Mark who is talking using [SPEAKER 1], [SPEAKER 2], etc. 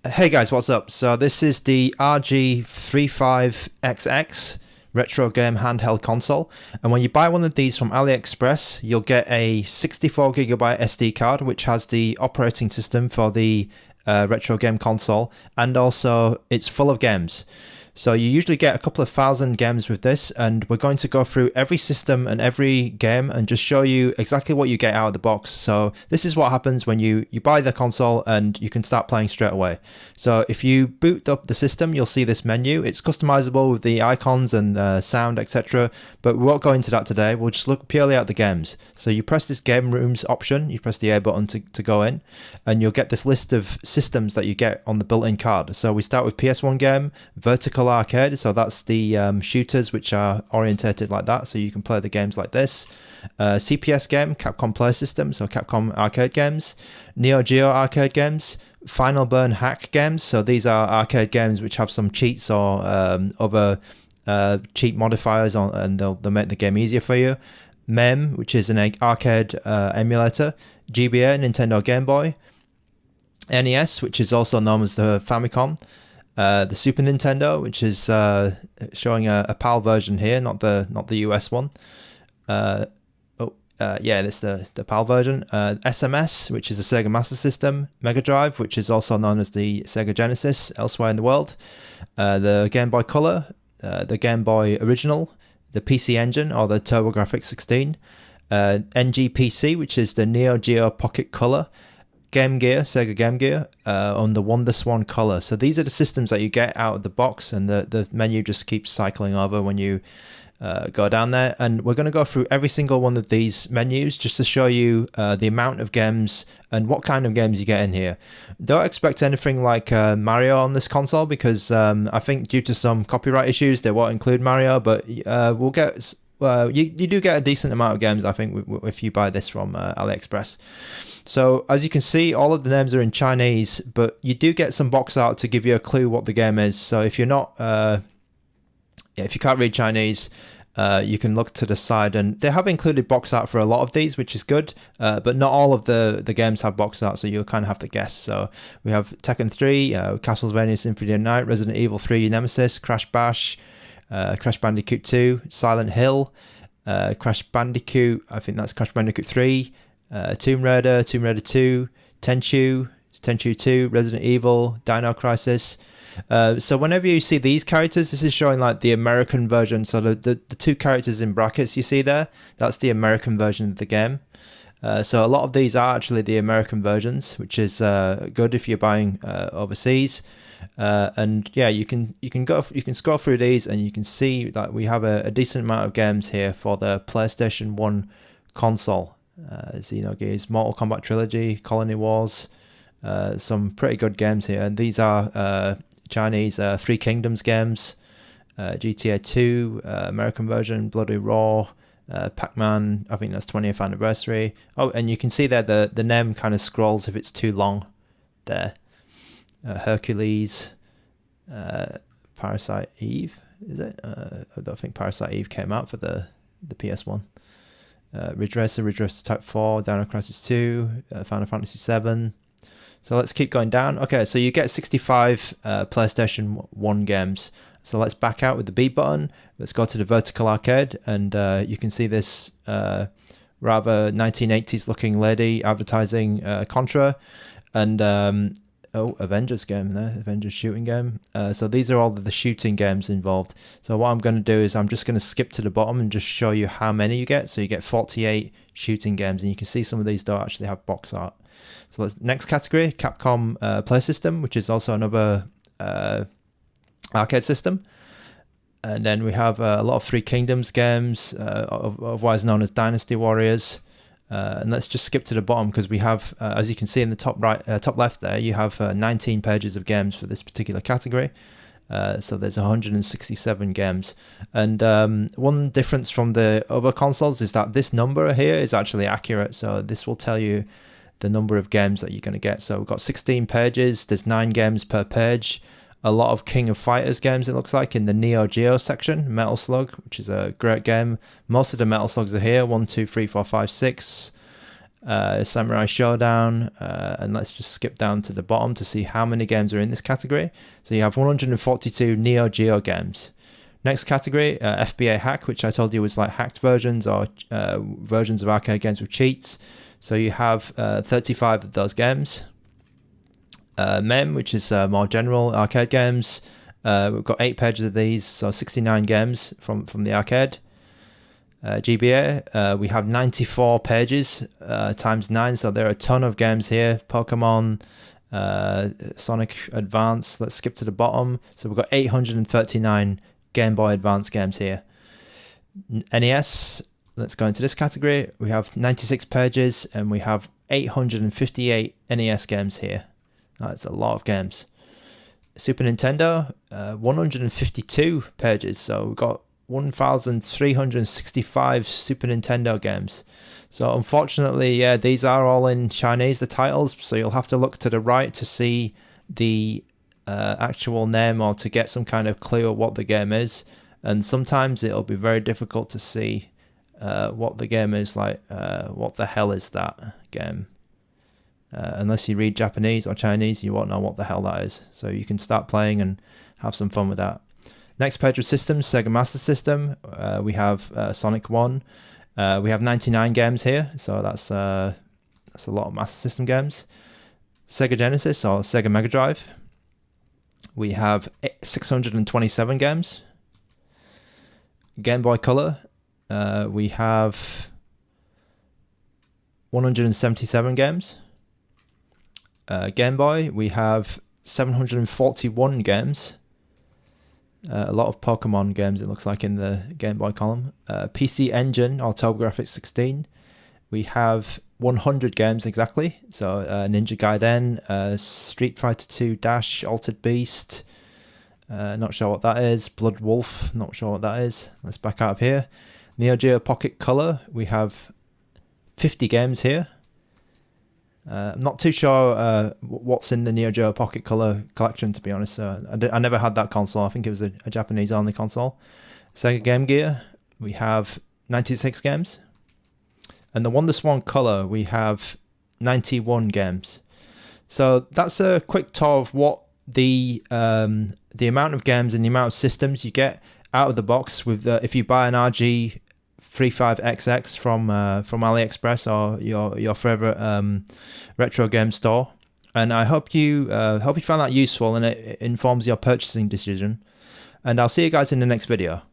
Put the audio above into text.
[SPEAKER 1] Hey guys, what's up? So this is the RG35XX retro game handheld console, and when you buy one of these from AliExpress, you'll get a 64GB SD card which has the operating system for the retro game console, and also it's full of games. So you usually get a couple of thousand games with this, and we're going to go through every system and every game and just show you exactly what you get out of the box. So this is what happens when you buy the console and you can start playing straight away. So if you boot up the system, you'll see this menu. It's customizable with the icons and sound, etc. But we won't go into that today. We'll just look purely at the games. So you press this game rooms option, you press the A button to go in, and you'll get this list of systems that you get on the built-in card. So we start with PS1 game, Vertical Arcade, so that's the shooters which are orientated like that, so you can play the games like this. CPS game, Capcom Play System, so Capcom arcade games. Neo Geo arcade games. Final Burn hack games, so these are arcade games which have some cheats or other cheat modifiers on, and they'll make the game easier for you. MEM, which is an arcade emulator. GBA, Nintendo Game Boy. NES, which is also known as the Famicom. The Super Nintendo, which is showing a PAL version here, not the US one. Yeah, this is the PAL version. SMS, which is a Sega Master System. Mega Drive, which is also known as the Sega Genesis elsewhere in the world. The Game Boy Color, the Game Boy Original, the PC Engine or the TurboGrafx 16. NGPC, which is the Neo Geo Pocket Color. Game Gear, Sega Game Gear, on the WonderSwan Color. So these are the systems that you get out of the box, and the menu just keeps cycling over when you go down there. And we're going to go through every single one of these menus just to show you the amount of games and what kind of games you get in here. Don't expect anything like Mario on this console, because I think due to some copyright issues they won't include Mario, but we'll get... you do get a decent amount of games, I think, if you buy this from AliExpress. So as you can see, all of the names are in Chinese, but you do get some box art to give you a clue what the game is. So if you're not, if you can't read Chinese, you can look to the side, and they have included box art for a lot of these, which is good. But not all of the games have box art, so you'll kind of have to guess. So we have Tekken 3, Castlevania Symphony of the Night, Resident Evil 3 Nemesis, Crash Bash, Crash Bandicoot 2, Silent Hill, Crash Bandicoot, I think that's Crash Bandicoot 3, Tomb Raider, Tomb Raider 2, Tenchu 2, Resident Evil, Dino Crisis. So whenever you see these characters, this is showing like the American version. So the two characters in brackets you see there, that's the American version of the game. So a lot of these are actually the American versions, which is good if you're buying overseas. And yeah, you can scroll through these, and you can see that we have a decent amount of games here for the PlayStation 1 console. Xenogears, Mortal Kombat Trilogy, Colony Wars, some pretty good games here. And these are Chinese Three Kingdoms games, GTA 2, American version, Bloody Raw, Pac-Man, I think that's 20th anniversary. Oh, and you can see there the name kind of scrolls if it's too long there. Hercules, Parasite Eve, is it? I don't think Parasite Eve came out for the PS1. Ridge Racer Type 4, Dino Crisis 2, Final Fantasy 7. So let's keep going down. Okay, so you get 65 PlayStation 1 games. So let's back out with the B button. Let's go to the Vertical Arcade, and you can see this rather 1980s looking lady advertising Contra, and Avengers game there, Avengers shooting game. So these are all of the shooting games involved. So what I'm going to do is I'm just going to skip to the bottom and just show you how many you get. So you get 48 shooting games, and you can see some of these don't actually have box art. So let's next category, Capcom Play System, which is also another arcade system. And then we have a lot of Three Kingdoms games, otherwise known as Dynasty Warriors. And let's just skip to the bottom, because we have, as you can see in the top left there, you have 19 pages of games for this particular category. So there's 167 games. And one difference from the other consoles is that this number here is actually accurate. So this will tell you the number of games that you're going to get. So we've got 16 pages. There's 9 games per page. A lot of King of Fighters games, it looks like, in the Neo Geo section. Metal Slug, which is a great game. Most of the Metal Slugs are here. 1, 2, 3, 4, 5, 6. Samurai Showdown, and let's just skip down to the bottom to see how many games are in this category. So you have 142 Neo Geo games. Next category, FBA Hack, which I told you was like hacked versions or versions of arcade games with cheats. So you have 35 of those games. MEM, which is more general arcade games. We've got 8 pages of these, so 69 games from the arcade. GBA, we have 94 pages times 9, so there are a ton of games here. Pokemon, Sonic Advance, let's skip to the bottom. So we've got 839 Game Boy Advance games here. NES, let's go into this category. We have 96 pages and we have 858 NES games here. That's a lot of games. Super Nintendo, 152 pages, so we've got 1,365 Super Nintendo games. So unfortunately, yeah, these are all in Chinese, the titles, so you'll have to look to the right to see the actual name or to get some kind of clue of what the game is. And sometimes it'll be very difficult to see what the game is, like what the hell is that game. Unless you read Japanese or Chinese, you won't know what the hell that is. So you can start playing and have some fun with that. Next page of systems, Sega Master System. We have Sonic 1. We have 99 games here, so that's a lot of Master System games. Sega Genesis or Sega Mega Drive. We have 627 games. Game Boy Color. We have 177 games. Game Boy, we have 741 games. A lot of Pokemon games, it looks like, in the Game Boy column. PC Engine or TurboGrafx 16. We have 100 games exactly. So Ninja Gaiden, Street Fighter 2 Dash, Altered Beast. Not sure what that is. Blood Wolf, not sure what that is. Let's back out of here. Neo Geo Pocket Color, we have 50 games here. I'm not too sure what's in the Neo Geo Pocket Color collection, to be honest. I never had that console. I think it was a Japanese-only console. Sega Game Gear, we have 96 games. And the WonderSwan Color, we have 91 games. So that's a quick tour of what the amount of games and the amount of systems you get out of the box with if you buy an RG35XX from AliExpress or your favorite retro game store. And I hope you found that useful and it informs your purchasing decision. And I'll see you guys in the next video.